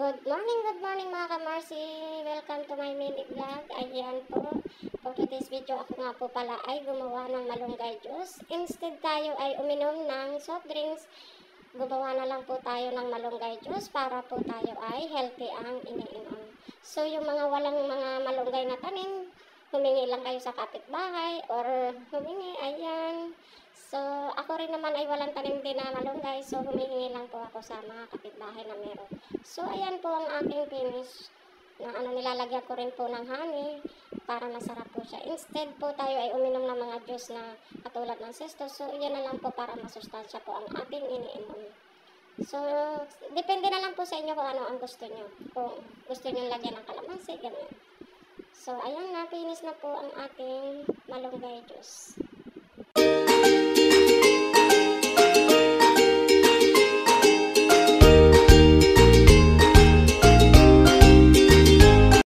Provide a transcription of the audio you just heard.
Good morning mga ka-Marcy. Welcome to my mini vlog. Ayan po. For today's video, ako nga po pala ay gumawa ng malunggay juice. Instead tayo ay uminom ng soft drinks, gumawa na lang po tayo ng malunggay juice para po tayo ay healthy ang iniinom. So yung mga walang mga malunggay na tanim, humingi lang kayo sa kapitbahay or humingi, ayan. So, ako rin naman ay walang tanim din na malunggay. So, humihingi lang po ako sa mga kapitbahay na meron. So, ayan po ang aking finish. Na nilalagyan ko rin po ng honey para masarap po siya. Instead po tayo ay uminom ng mga juice na katulad ng sesto. So, yan na lang po para masustansya po ang ating iniinom. So, depende na lang po sa inyo kung ano ang gusto nyo. Kung gusto nyo lagyan ng kalamansi, ganyan. So, ayan na, finish na po ang ating malunggay juice.